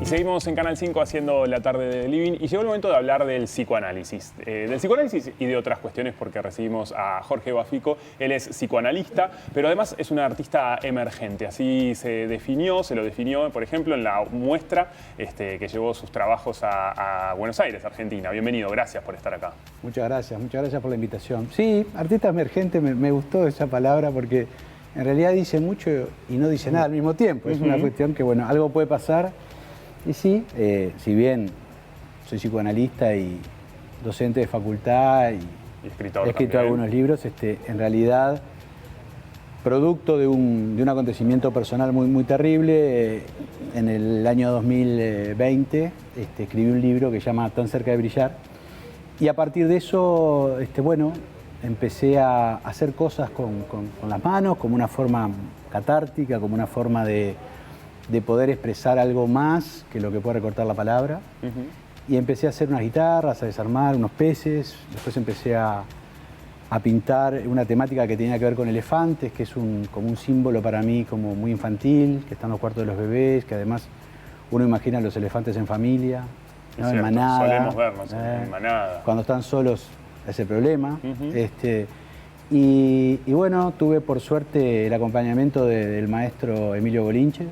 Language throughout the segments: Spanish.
Seguimos en Canal 5 haciendo la tarde de Living y llegó el momento de hablar del psicoanálisis. Del psicoanálisis y de otras cuestiones porque recibimos a Jorge Bafico. Él es psicoanalista, pero además es un artista emergente. Así se lo definió, por ejemplo, en la muestra que llevó sus trabajos a Buenos Aires, Argentina. Bienvenido, gracias por estar acá. Muchas gracias por la invitación. Sí, artista emergente, me gustó esa palabra porque en realidad dice mucho y no dice nada al mismo tiempo. Es una cuestión que, bueno, algo puede pasar. Y sí, si bien soy psicoanalista y docente de facultad y he escrito algunos libros, en realidad, producto de un acontecimiento personal muy terrible, en el año 2020 escribí un libro que se llama Tan cerca de brillar. Y a partir de eso, bueno, empecé a hacer cosas con las manos, como una forma catártica, como una forma de poder expresar algo más que lo que puede recortar la palabra. Y empecé a hacer unas guitarras, a desarmar unos peces. Después empecé a pintar una temática que tenía que ver con elefantes, que es como un símbolo para mí como muy infantil, que está en los cuartos de los bebés, que además uno imagina a los elefantes en familia, ¿no? En manada. Solemos vernos en manada. Cuando están solos es el problema. Y bueno, tuve por suerte el acompañamiento del maestro Emilio Bolinches,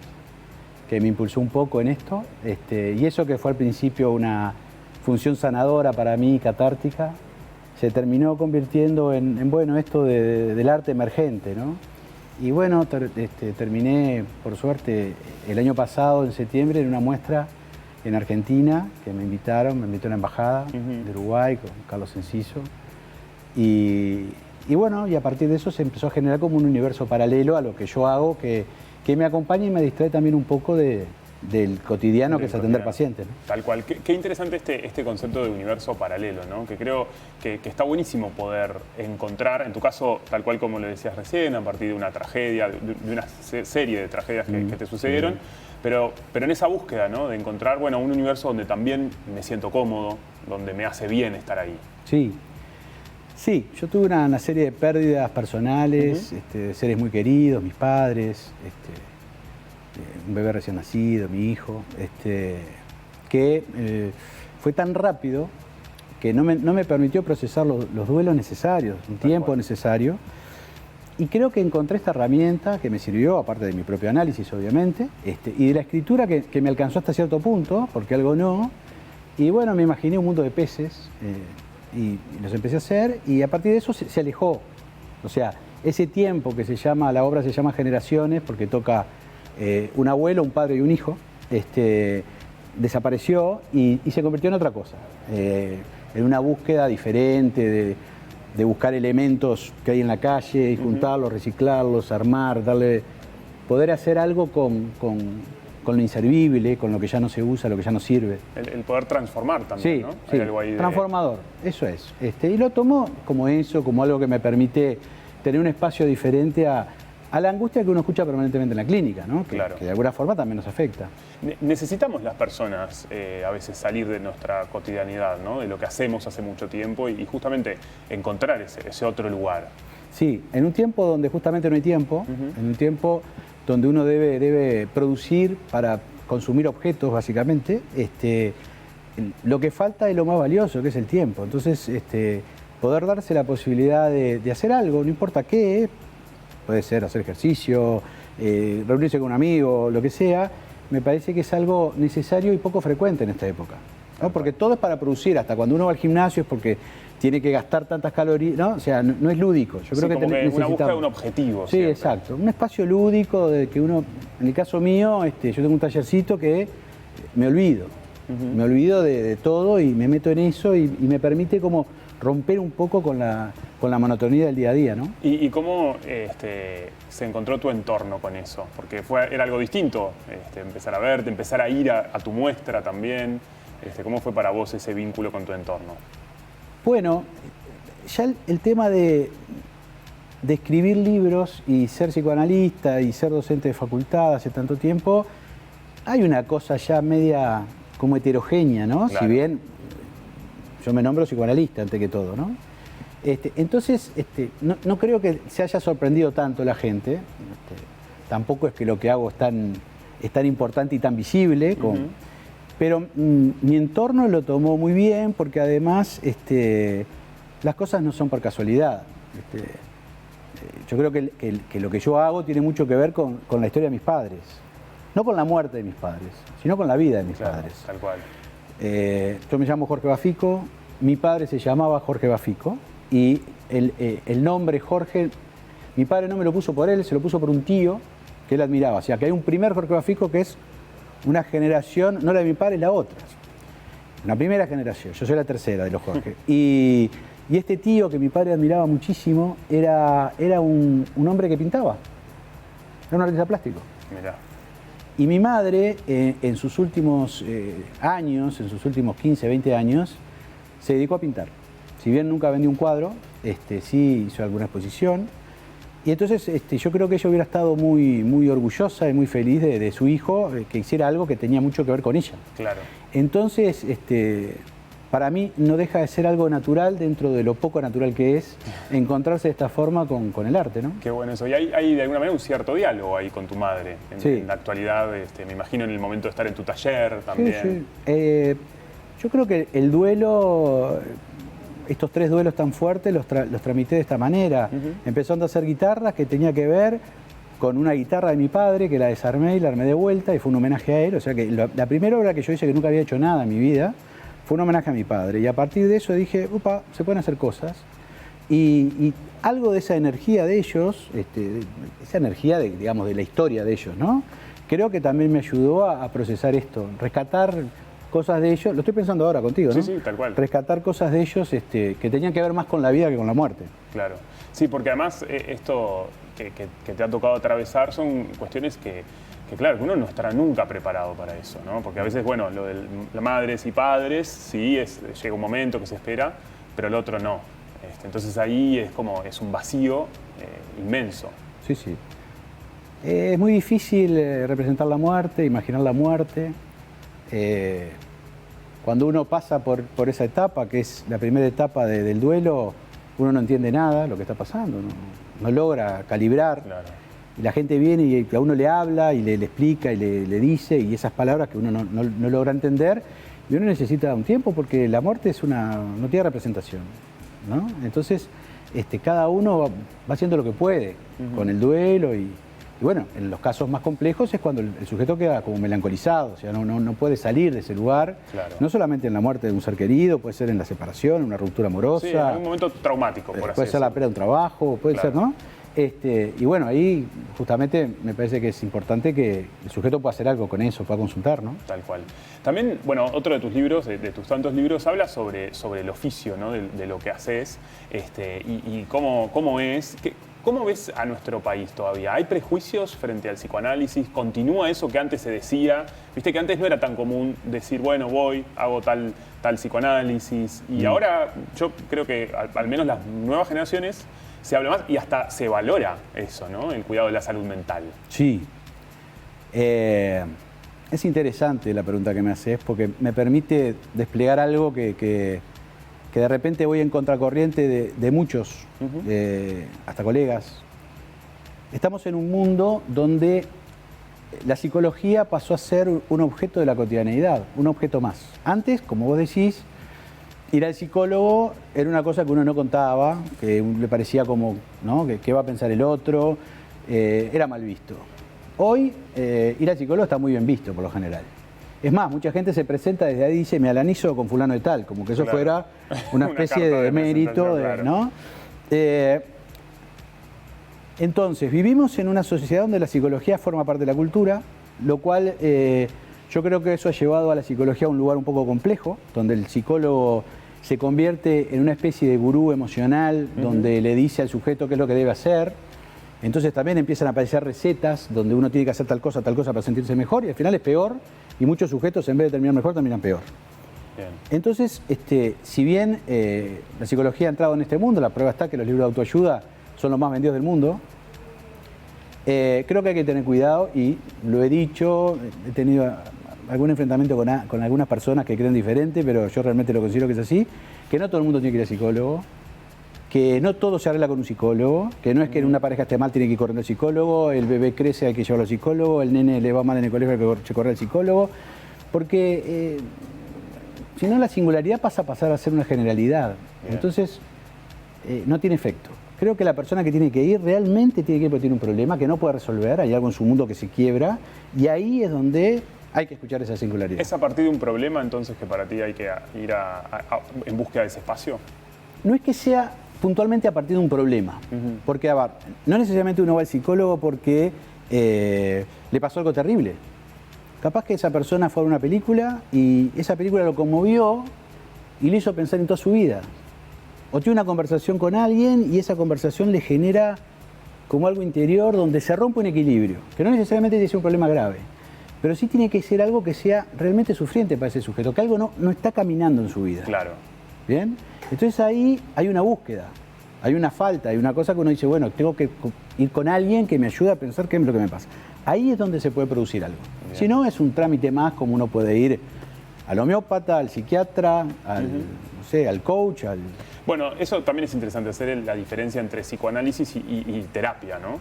que me impulsó un poco en esto, y eso que fue al principio una función sanadora para mí, catártica, se terminó convirtiendo en bueno, esto del arte emergente, ¿no? Y bueno, terminé, por suerte, el año pasado, en septiembre, en una muestra en Argentina, que me invitó a la embajada de Uruguay, con Carlos Enciso, y bueno, y a partir de eso se empezó a generar como un universo paralelo a lo que yo hago, que me acompaña y me distrae también un poco del cotidiano, que es atender pacientes, ¿no? Tal cual. Qué interesante este concepto de universo paralelo, ¿no? Que creo que está buenísimo poder encontrar, en tu caso, tal cual como lo decías recién, a partir de una tragedia, de una serie de tragedias que te sucedieron, pero en esa búsqueda, ¿no? De encontrar, bueno, un universo donde también me siento cómodo, donde me hace bien estar ahí. Sí, yo tuve una serie de pérdidas personales, de seres muy queridos, mis padres, un bebé recién nacido, mi hijo, que fue tan rápido que no me permitió procesar los duelos necesarios, un tiempo necesario. Y creo que encontré esta herramienta que me sirvió, aparte de mi propio análisis, obviamente, y de la escritura que me alcanzó hasta cierto punto, porque algo no. Y bueno, me imaginé un mundo de peces. Y los empecé a hacer, y a partir de eso se alejó. O sea, ese tiempo que la obra se llama Generaciones, porque toca un abuelo, un padre y un hijo, desapareció y se convirtió en otra cosa. En una búsqueda diferente de buscar elementos que hay en la calle y juntarlos, reciclarlos, armar, poder hacer algo con lo inservible, con lo que ya no se usa, lo que ya no sirve. El poder transformar también, ¿no? Sí, algo ahí transformador, eso es. Y lo tomo como eso, como algo que me permite tener un espacio diferente a la angustia que uno escucha permanentemente en la clínica, ¿no? Que de alguna forma también nos afecta. Necesitamos las personas a veces salir de nuestra cotidianidad, ¿no? De lo que hacemos hace mucho tiempo y justamente encontrar ese otro lugar. Sí, en un tiempo donde justamente no hay tiempo, en un tiempo donde uno debe producir para consumir objetos, básicamente, lo que falta es lo más valioso, que es el tiempo. Entonces, poder darse la posibilidad de hacer algo, no importa qué, puede ser hacer ejercicio, reunirse con un amigo, lo que sea, me parece que es algo necesario y poco frecuente en esta época, ¿no? Porque todo es para producir, hasta cuando uno va al gimnasio es porque tiene que gastar tantas calorías, ¿no? O sea, no es lúdico. Yo creo que necesitamos una búsqueda de un objetivo. Sí, exacto. Un espacio lúdico de que uno, en el caso mío, yo tengo un tallercito que me olvido. Me olvido de todo y me meto en eso y me permite como romper un poco con la monotonía del día a día, ¿no? ¿Y cómo se encontró tu entorno con eso? Porque era algo distinto, empezar a verte, empezar a ir a tu muestra también. ¿Cómo fue para vos ese vínculo con tu entorno? Bueno, ya el tema de escribir libros y ser psicoanalista y ser docente de facultad hace tanto tiempo, hay una cosa ya media como heterogénea, ¿no? Claro. Si bien yo me nombro psicoanalista ante que todo, ¿no? Entonces, no creo que se haya sorprendido tanto la gente. Tampoco es que lo que hago es tan importante y tan visible. Pero mi entorno lo tomó muy bien porque además las cosas no son por casualidad. Yo creo que lo que yo hago tiene mucho que ver con la historia de mis padres. No con la muerte de mis padres, sino con la vida de mis padres. Tal cual. Yo me llamo Jorge Bafico, mi padre se llamaba Jorge Bafico y el nombre Jorge, mi padre no me lo puso por él, se lo puso por un tío que él admiraba. O sea, que hay un primer Jorge Bafico que es una generación, no la de mi padre, la otra. Una primera generación, yo soy la tercera de los Jorge. Y este tío que mi padre admiraba muchísimo era un hombre que pintaba, era un artista plástico. Mirá. Y mi madre, en sus últimos años, en sus últimos 15, 20 años, se dedicó a pintar. Si bien nunca vendió un cuadro, sí hizo alguna exposición. Y entonces yo creo que ella hubiera estado muy orgullosa y muy feliz de su hijo, que hiciera algo que tenía mucho que ver con ella. Claro. Entonces, para mí no deja de ser algo natural dentro de lo poco natural que es encontrarse de esta forma con el arte, ¿no? Qué bueno eso. Y hay de alguna manera un cierto diálogo ahí con tu madre. Sí. En la actualidad, me imagino en el momento de estar en tu taller también. Sí. Yo creo que el duelo, estos 3 duelos tan fuertes los tramité de esta manera. Empezando a hacer guitarras que tenía que ver con una guitarra de mi padre, que la desarmé y la armé de vuelta y fue un homenaje a él. O sea que la primera obra que yo hice, que nunca había hecho nada en mi vida, fue un homenaje a mi padre. Y a partir de eso dije, upa, se pueden hacer cosas. Y algo de esa energía de ellos, esa energía digamos, de la historia de ellos, ¿no? Creo que también me ayudó a procesar esto, rescatar cosas de ellos, lo estoy pensando ahora contigo, ¿no? Sí, tal cual. Rescatar cosas de ellos que tenían que ver más con la vida que con la muerte. Claro. Sí, porque además esto que te ha tocado atravesar son cuestiones que claro, que uno no estará nunca preparado para eso, ¿no? Porque a veces, bueno, lo de las madres y padres, sí, llega un momento que se espera, pero el otro no. Entonces ahí es un vacío inmenso. Sí. Es muy difícil representar la muerte, imaginar la muerte. Cuando uno pasa por esa etapa, que es la primera etapa del duelo, uno no entiende nada de lo que está pasando, no logra calibrar. Claro. Y la gente viene y a uno le habla y le explica y le dice, y esas palabras que uno no logra entender, y uno necesita un tiempo porque la muerte no tiene representación, ¿no? Entonces, cada uno va haciendo lo que puede con el duelo y bueno, en los casos más complejos es cuando el sujeto queda como melancolizado, o sea, no puede salir de ese lugar, claro. No solamente en la muerte de un ser querido, puede ser en la separación, una ruptura amorosa. Sí, en un momento traumático, por así decirlo. Puede ser la pérdida de un trabajo, puede ser, ¿no? Y bueno, ahí justamente me parece que es importante que el sujeto pueda hacer algo con eso, pueda consultar, ¿no? Tal cual. También, bueno, otro de tus libros, de tus tantos libros, habla sobre el oficio, ¿no? de lo que haces y cómo es. ¿Cómo ves a nuestro país todavía? ¿Hay prejuicios frente al psicoanálisis? ¿Continúa eso que antes se decía? Viste que antes no era tan común decir, bueno, hago tal psicoanálisis. Y ahora yo creo que al menos las nuevas generaciones se habla más y hasta se valora eso, ¿no? El cuidado de la salud mental. Sí. Es interesante la pregunta que me haces porque me permite desplegar algo que de repente voy en contracorriente de muchos, hasta colegas. Estamos en un mundo donde la psicología pasó a ser un objeto de la cotidianeidad, un objeto más. Antes, como vos decís, ir al psicólogo era una cosa que uno no contaba, que le parecía como, ¿no? ¿Qué va a pensar el otro? Era mal visto. Hoy, ir al psicólogo está muy bien visto, por lo general. Es más, mucha gente se presenta desde ahí y dice, me alanizo con fulano de tal, como que eso fuera una especie de mérito, claro. ¿no? Entonces, vivimos en una sociedad donde la psicología forma parte de la cultura, lo cual yo creo que eso ha llevado a la psicología a un lugar un poco complejo, donde el psicólogo se convierte en una especie de gurú emocional, donde le dice al sujeto qué es lo que debe hacer. Entonces también empiezan a aparecer recetas donde uno tiene que hacer tal cosa para sentirse mejor y al final es peor y muchos sujetos en vez de terminar mejor terminan peor. Bien. Entonces, si bien la psicología ha entrado en este mundo, la prueba está que los libros de autoayuda son los más vendidos del mundo, creo que hay que tener cuidado y lo he dicho, he tenido algún enfrentamiento con algunas personas que creen diferente, pero yo realmente lo considero que es así, que no todo el mundo tiene que ir al psicólogo, que no todo se arregla con un psicólogo, que no es que en una pareja esté mal tiene que ir corriendo al psicólogo, el bebé crece hay que llevarlo al psicólogo, el nene le va mal en el colegio hay que correr al psicólogo. Porque si no, la singularidad pasa a pasar a ser una generalidad. Bien. Entonces, no tiene efecto. Creo que la persona que tiene que ir realmente tiene que ir porque tiene un problema que no puede resolver, hay algo en su mundo que se quiebra, y ahí es donde hay que escuchar esa singularidad. ¿Es a partir de un problema entonces que para ti hay que ir en búsqueda de ese espacio? No es que sea puntualmente a partir de un problema, porque, a ver, no necesariamente uno va al psicólogo porque le pasó algo terrible. Capaz que esa persona fue a ver una película y esa película lo conmovió y le hizo pensar en toda su vida. O tiene una conversación con alguien y esa conversación le genera como algo interior donde se rompe un equilibrio, que no necesariamente tiene que ser un problema grave, pero sí tiene que ser algo que sea realmente sufriente para ese sujeto, que algo no está caminando en su vida. Claro. ¿Bien? Entonces ahí hay una búsqueda, hay una falta, hay una cosa que uno dice, bueno, tengo que ir con alguien que me ayude a pensar qué es lo que me pasa. Ahí es donde se puede producir algo. Bien. Si no, es un trámite más como uno puede ir al homeópata, al psiquiatra, no sé, al coach, al... Bueno, eso también es interesante, hacer la diferencia entre psicoanálisis y terapia, ¿no?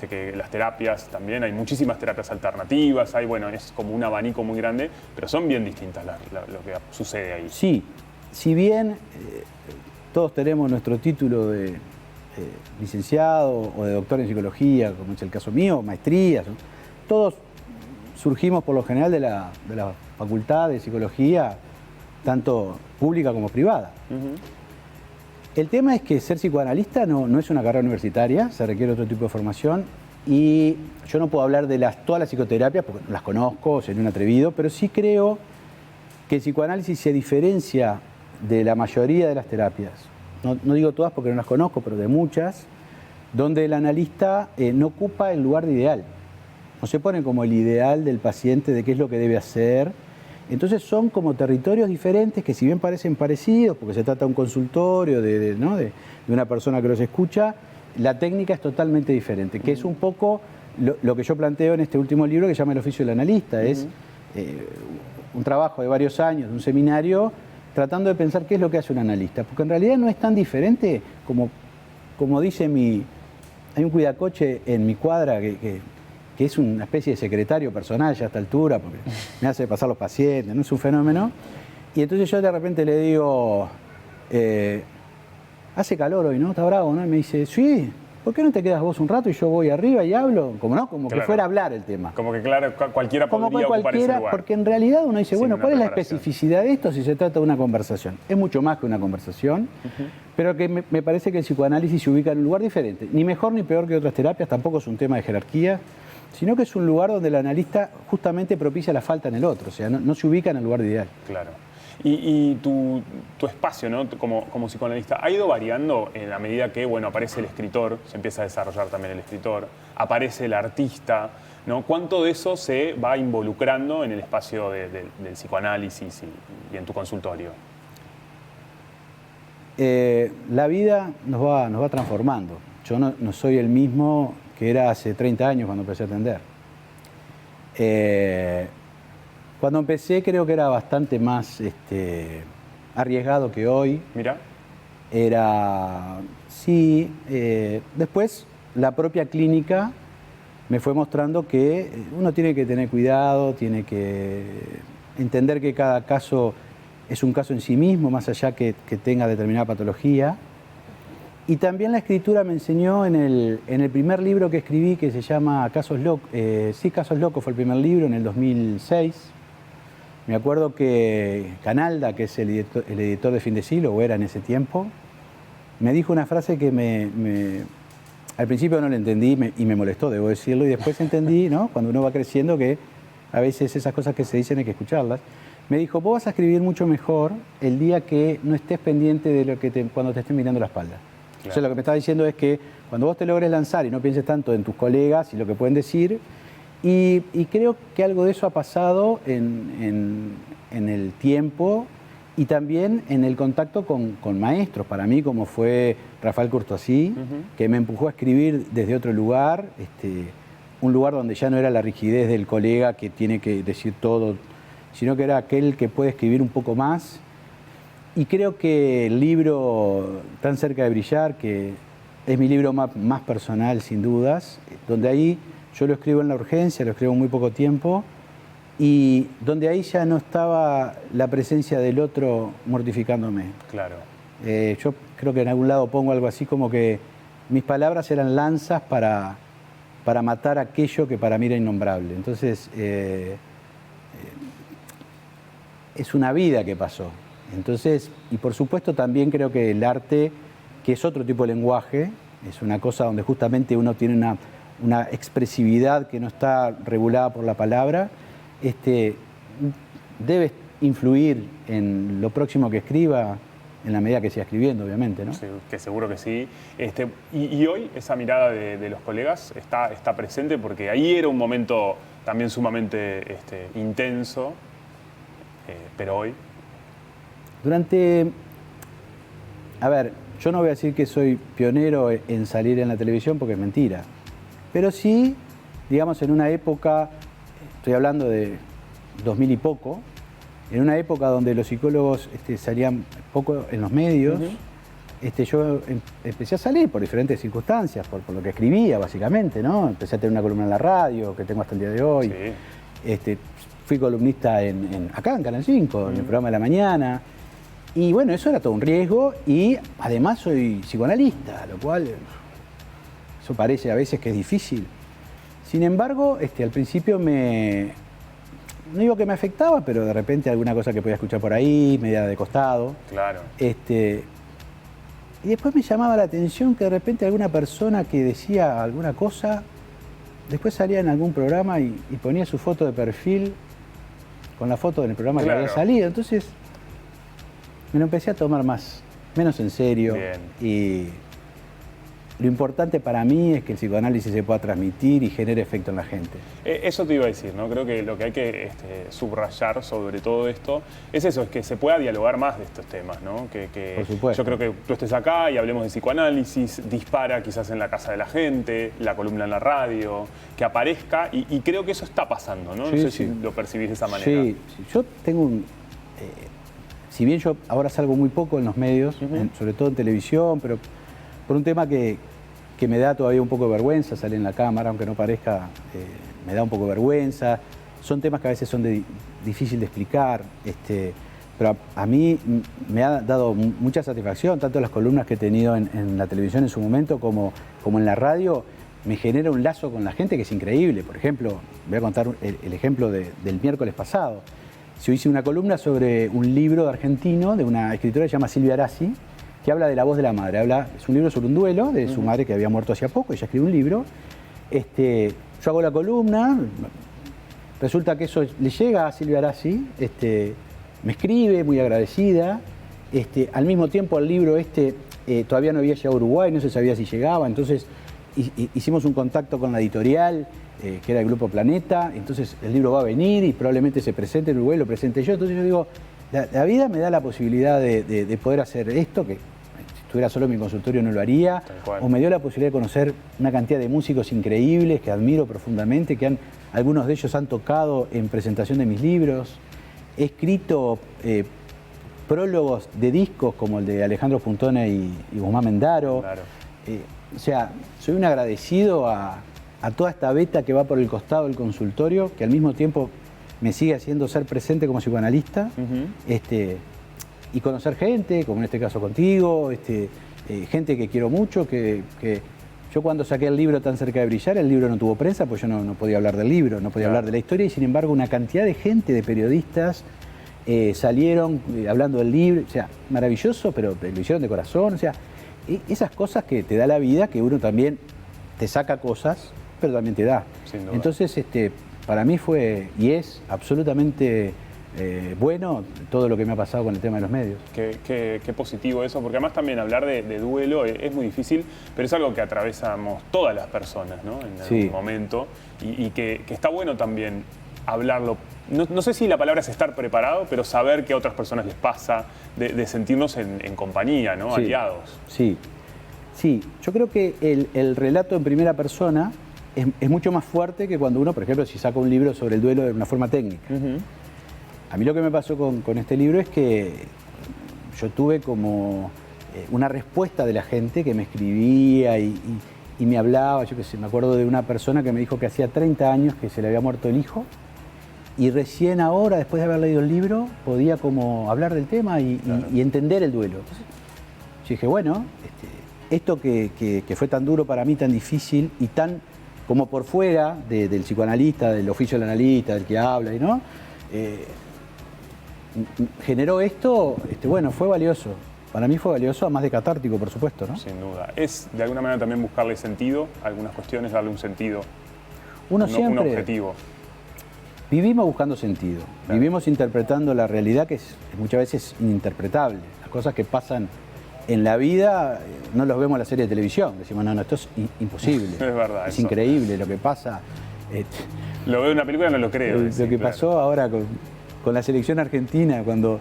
Que las terapias también, hay muchísimas terapias alternativas, bueno, es como un abanico muy grande, pero son bien distintas lo que sucede ahí. Sí, si bien todos tenemos nuestro título de licenciado o de doctor en psicología, como es el caso mío, maestrías, ¿no? Todos surgimos por lo general de la facultad de psicología, tanto pública como privada. El tema es que ser psicoanalista no es una carrera universitaria, se requiere otro tipo de formación y yo no puedo hablar de todas las psicoterapias porque no las conozco, sería un atrevido, pero sí creo que el psicoanálisis se diferencia de la mayoría de las terapias. No digo todas porque no las conozco, pero de muchas, donde el analista no ocupa el lugar de ideal. No se pone como el ideal del paciente de qué es lo que debe hacer. Entonces son como territorios diferentes que si bien parecen parecidos, porque se trata de un consultorio, de una persona que los escucha, la técnica es totalmente diferente, que es un poco lo que yo planteo en este último libro que se llama El oficio del analista. Es un trabajo de varios años, de un seminario, tratando de pensar qué es lo que hace un analista, porque en realidad no es tan diferente como dice hay un cuidacoche en mi cuadra que es una especie de secretario personal ya a esta altura, porque me hace pasar los pacientes, no es un fenómeno. Y entonces yo de repente le digo, hace calor hoy, ¿no? ¿Está bravo, no? Y me dice, sí, ¿por qué no te quedas vos un rato y yo voy arriba y hablo? Como claro, que fuera a hablar el tema. Como que claro, cualquiera podría ocupar ese lugar. Porque en realidad uno dice, bueno, ¿cuál es la preparación. especificidad de esto si se trata de una conversación? Es mucho más que una conversación, pero que me parece que el psicoanálisis se ubica en un lugar diferente. Ni mejor ni peor que otras terapias, tampoco es un tema de jerarquía, sino que es un lugar donde el analista justamente propicia la falta en el otro, o sea, no se ubica en el lugar ideal. Claro. Y tu espacio, ¿no? como psicoanalista, ¿ha ido variando en la medida que, bueno, aparece el escritor, se empieza a desarrollar también el escritor, aparece el artista, ¿no? ¿Cuánto de eso se va involucrando en el espacio del psicoanálisis y en tu consultorio? La vida nos va transformando. Yo no soy el mismo que era hace 30 años cuando empecé a atender. Cuando empecé creo que era bastante más arriesgado que hoy. Mira. Sí, después la propia clínica me fue mostrando que uno tiene que tener cuidado, tiene que entender que cada caso es un caso en sí mismo, más allá que tenga determinada patología. Y también la escritura me enseñó en el primer libro que escribí, que se llama Casos Locos. Casos Locos fue el primer libro, en el 2006. Me acuerdo que Canalda, que es el editor de Fin de Siglo, o era en ese tiempo, me dijo una frase que al principio no la entendí y me molestó, debo decirlo, y después entendí, ¿no? Cuando uno va creciendo, que a veces esas cosas que se dicen hay que escucharlas. Me dijo, vos vas a escribir mucho mejor el día que no estés pendiente de cuando te estén mirando la espalda. Claro. O sea, lo que me estaba diciendo es que cuando vos te logres lanzar y no pienses tanto en tus colegas y lo que pueden decir, y creo que algo de eso ha pasado en el tiempo y también en el contacto con maestros, para mí, como fue Rafael Courtoisí, que me empujó a escribir desde otro lugar, un lugar donde ya no era la rigidez del colega que tiene que decir todo, sino que era aquel que puede escribir un poco más. Y creo que el libro Tan cerca de brillar, que es mi libro más personal sin dudas, donde ahí yo lo escribo en la urgencia, lo escribo en muy poco tiempo, y donde ahí ya no estaba la presencia del otro mortificándome. Claro. Yo creo que en algún lado pongo algo así como que mis palabras eran lanzas para matar aquello que para mí era innombrable. Entonces, es una vida que pasó. Entonces, y por supuesto también creo que el arte, que es otro tipo de lenguaje, es una cosa donde justamente uno tiene una expresividad que no está regulada por la palabra, debe influir en lo próximo que escriba, en la medida que siga escribiendo, obviamente, ¿no? Sí, que seguro que sí. Y hoy esa mirada de los colegas está presente, porque ahí era un momento también sumamente intenso, pero hoy... A ver, yo no voy a decir que soy pionero en salir en la televisión porque es mentira, pero sí, digamos, en una época, estoy hablando de 2000 y poco, en una época donde los psicólogos salían poco en los medios, yo empecé a salir por diferentes circunstancias, por lo que escribía básicamente, ¿no? Empecé a tener una columna en la radio, que tengo hasta el día de hoy. Sí. Fui columnista acá en Canal 5, en el programa de la mañana. Y bueno, eso era todo un riesgo y además soy psicoanalista, lo cual eso parece a veces que es difícil. Sin embargo, al principio no digo que me afectaba, pero de repente alguna cosa que podía escuchar por ahí, media de costado. Claro. Y después me llamaba la atención que de repente alguna persona que decía alguna cosa, después salía en algún programa y ponía su foto de perfil con la foto del programa que había salido. Entonces me lo empecé a tomar menos en serio. Bien. Y lo importante para mí es que el psicoanálisis se pueda transmitir y genere efecto en la gente. Eso te iba a decir, ¿no? Creo que lo que hay que subrayar sobre todo esto es eso, es que se pueda dialogar más de estos temas, ¿no? Por supuesto. Yo creo que tú estés acá y hablemos de psicoanálisis, dispara quizás en la casa de la gente, la columna en la radio, que aparezca, y creo que eso está pasando, ¿no? No sé si lo percibís de esa manera. Sí. Yo tengo si bien yo ahora salgo muy poco en los medios, sobre todo en televisión, pero por un tema que me da todavía un poco de vergüenza salir en la cámara, aunque no parezca, me da un poco de vergüenza. Son temas que a veces son difícil de explicar, pero a mí me ha dado mucha satisfacción, tanto las columnas que he tenido en la televisión en su momento como en la radio, me genera un lazo con la gente que es increíble. Por ejemplo, voy a contar el ejemplo del miércoles pasado. Yo hice una columna sobre un libro argentino de una escritora que se llama Silvia Arasi, que habla de la voz de la madre. Es un libro sobre un duelo de su madre que había muerto hacía poco, ella escribe un libro. Yo hago la columna, resulta que eso le llega a Silvia Arasi, me escribe, muy agradecida. Al mismo tiempo el libro todavía no había llegado a Uruguay, no se sabía si llegaba, entonces hicimos un contacto con la editorial, que era el Grupo Planeta, entonces el libro va a venir y probablemente se presente en Uruguay, lo presente yo. Entonces yo digo, la vida me da la posibilidad de poder hacer esto, que si estuviera solo en mi consultorio no lo haría, o me dio la posibilidad de conocer una cantidad de músicos increíbles que admiro profundamente, que algunos de ellos han tocado en presentación de mis libros. He escrito prólogos de discos como el de Alejandro Puntone y Guzmán Mendaro. Claro. O sea, soy un agradecido a toda esta beta que va por el costado del consultorio, que al mismo tiempo me sigue haciendo ser presente como psicoanalista, y conocer gente, como en este caso contigo, gente que quiero mucho, que yo cuando saqué el libro Tan cerca de brillar, el libro no tuvo prensa, pues yo no podía hablar del libro, no podía hablar de la historia, y sin embargo una cantidad de gente, de periodistas, salieron hablando del libro, o sea, maravilloso, pero lo hicieron de corazón, o sea, esas cosas que te da la vida, que uno también te saca cosas, pero también te da. Entonces, para mí fue y es absolutamente bueno todo lo que me ha pasado con el tema de los medios. Qué positivo eso, porque además también hablar de duelo es muy difícil, pero es algo que atravesamos todas las personas, ¿no? En algún momento, y que está bueno también hablarlo. No sé si la palabra es estar preparado, pero saber que a otras personas les pasa, de sentirnos en compañía, ¿no? Sí. Aliados. Sí, yo creo que el relato en primera persona es mucho más fuerte que cuando uno, por ejemplo, si saca un libro sobre el duelo de una forma técnica. A mí lo que me pasó con este libro es que yo tuve como una respuesta de la gente que me escribía y me hablaba. Yo qué sé, me acuerdo de una persona que me dijo que hacía 30 años que se le había muerto el hijo Y recién ahora, después de haber leído el libro, podía como hablar del tema y entender el duelo. Entonces, yo dije, bueno, esto que fue tan duro para mí, tan difícil y tan como por fuera del psicoanalista, del oficio del analista, del que habla, y ¿no? Generó esto, bueno, fue valioso. Para mí fue valioso, además de catártico, por supuesto, ¿no? Sin duda. Es de alguna manera también buscarle sentido a algunas cuestiones, darle un sentido, un objetivo. Vivimos buscando sentido, claro. Vivimos interpretando la realidad que es muchas veces ininterpretable. Las cosas que pasan en la vida no los vemos en la serie de televisión. Decimos, no, esto es imposible. Es verdad. Es increíble lo que pasa. Lo veo en una película y no lo creo. Lo que pasó ahora con la selección argentina, cuando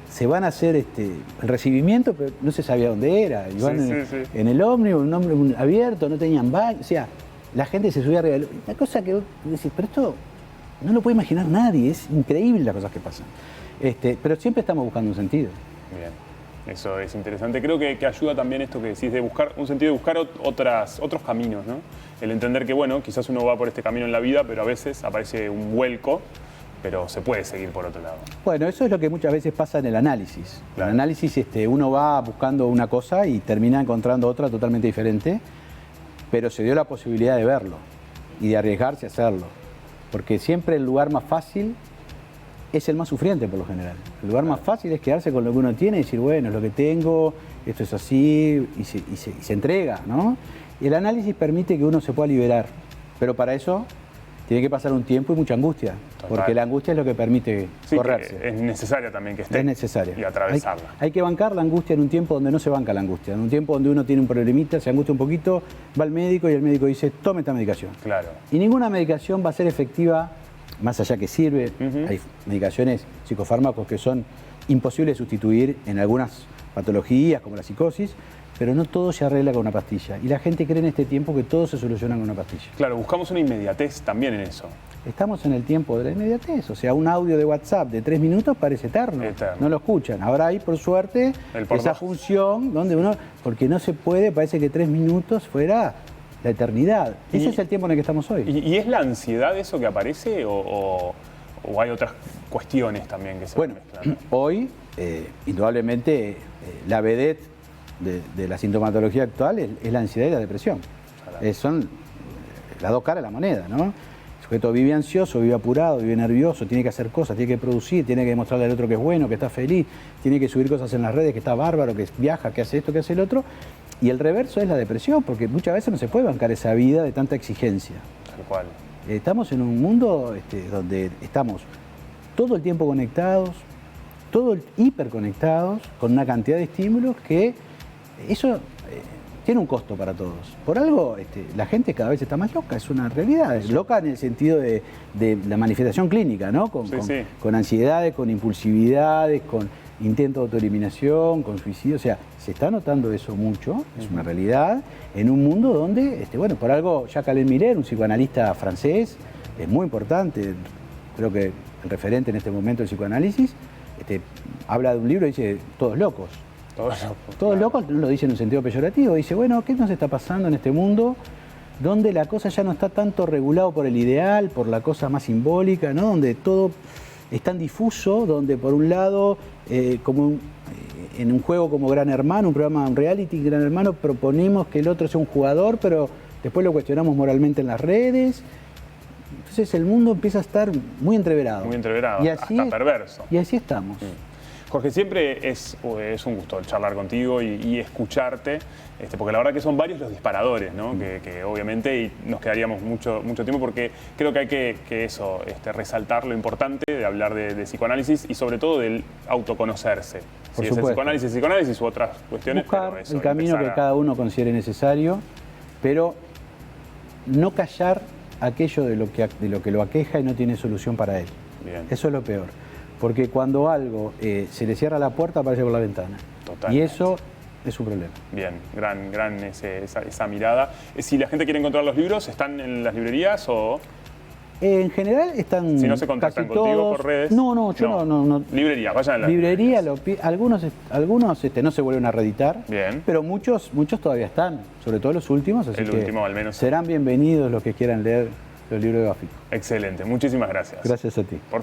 se van a hacer el recibimiento, pero no se sabía dónde era. Iban en el ómnibus, un ómnibus abierto, no tenían baño. O sea, la gente se subía arriba. Una cosa que vos decís, pero esto no lo puede imaginar nadie, es increíble las cosas que pasan. Pero siempre estamos buscando un sentido. Bien, eso es interesante. Creo que ayuda también esto que decís de buscar un sentido, de buscar otros caminos, ¿no? El entender que, bueno, quizás uno va por este camino en la vida, pero a veces aparece un vuelco, pero se puede seguir por otro lado. Bueno, eso es lo que muchas veces pasa en el análisis. Claro. En el análisis uno va buscando una cosa y termina encontrando otra totalmente diferente, pero se dio la posibilidad de verlo y de arriesgarse a hacerlo. Porque siempre el lugar más fácil es el más sufriente por lo general. El lugar más fácil es quedarse con lo que uno tiene y decir, bueno, es lo que tengo, esto es así, y se entrega, ¿no? Y el análisis permite que uno se pueda liberar, pero para eso tiene que pasar un tiempo y mucha angustia, porque la angustia es lo que permite correrse. Es necesaria también que esté. Es necesaria. Y atravesarla. Hay que bancar la angustia en un tiempo donde no se banca la angustia, en un tiempo donde uno tiene un problemita, se angustia un poquito, va al médico y el médico dice, tome esta medicación. Claro. Y ninguna medicación va a ser efectiva, más allá que sirve. Hay medicaciones, psicofármacos que son imposibles de sustituir en algunas patologías, como la psicosis, pero no todo se arregla con una pastilla. Y la gente cree en este tiempo que todo se soluciona con una pastilla. Claro, buscamos una inmediatez también en eso. Estamos en el tiempo de la inmediatez. O sea, un audio de WhatsApp de 3 minutos parece eterno. No lo escuchan. Ahora hay, por suerte, esa función donde uno... Porque no se puede, parece que 3 minutos fuera la eternidad. Ese es el tiempo en el que estamos hoy. ¿Y es la ansiedad eso que aparece o hay otras cuestiones también que se van mezclando? Hoy, indudablemente, la vedette de la sintomatología actual es la ansiedad y la depresión. Son las dos caras de la moneda, ¿no? El sujeto vive ansioso, vive apurado, vive nervioso, tiene que hacer cosas, tiene que producir, tiene que demostrarle al otro que es bueno, que está feliz, tiene que subir cosas en las redes, que está bárbaro, que viaja, que hace esto, que hace el otro. Y el reverso es la depresión, porque muchas veces no se puede bancar esa vida de tanta exigencia. Tal cual. Estamos en un mundo donde estamos todo el tiempo conectados, todo hiperconectados, con una cantidad de estímulos que eso tiene un costo para todos. Por algo, la gente cada vez está más loca, es una realidad. Es loca en el sentido de la manifestación clínica, ¿no? Con ansiedades, con impulsividades, con intento de autoeliminación, con suicidio. O sea, se está notando eso mucho, es una realidad, en un mundo donde, bueno, por algo, Jacques Miller, un psicoanalista francés, es muy importante, creo que el referente en este momento del psicoanálisis, habla de un libro y dice, todos locos. Todos locos, no lo dice en un sentido peyorativo, dice, bueno, ¿qué nos está pasando en este mundo donde la cosa ya no está tanto regulado por el ideal, por la cosa más simbólica, ¿no? Donde todo es tan difuso, donde por un lado, en un juego como Gran Hermano, un programa, un reality Gran Hermano, proponemos que el otro sea un jugador, pero después lo cuestionamos moralmente en las redes. Entonces el mundo empieza a estar muy entreverado. Muy entreverado, y así hasta perverso. Y así estamos. Jorge, siempre es un gusto charlar contigo y escucharte, porque la verdad que son varios los disparadores, ¿no? Que obviamente y nos quedaríamos mucho tiempo porque creo que hay que resaltar lo importante de hablar de psicoanálisis y sobre todo del autoconocerse. Por si supuesto. es el psicoanálisis u otras cuestiones. Buscar pero eso, el camino que cada uno considere necesario, pero no callar aquello de lo que lo aqueja y no tiene solución para él. Bien. Eso es lo peor. Porque cuando algo se le cierra la puerta, aparece por la ventana. Totalmente. Y eso es un problema. Bien, gran esa mirada. Si la gente quiere encontrar los libros, ¿están en las librerías o...? En general están si no se contactan casi contigo todos. por redes. Yo no. Librería, vayan a la librería. Algunos no se vuelven a reeditar. Bien. Pero muchos todavía están, sobre todo los últimos. Así el que último al menos. serán bienvenidos los que quieran leer los libros de Bafico. Excelente, muchísimas gracias. Gracias a ti. Por favor.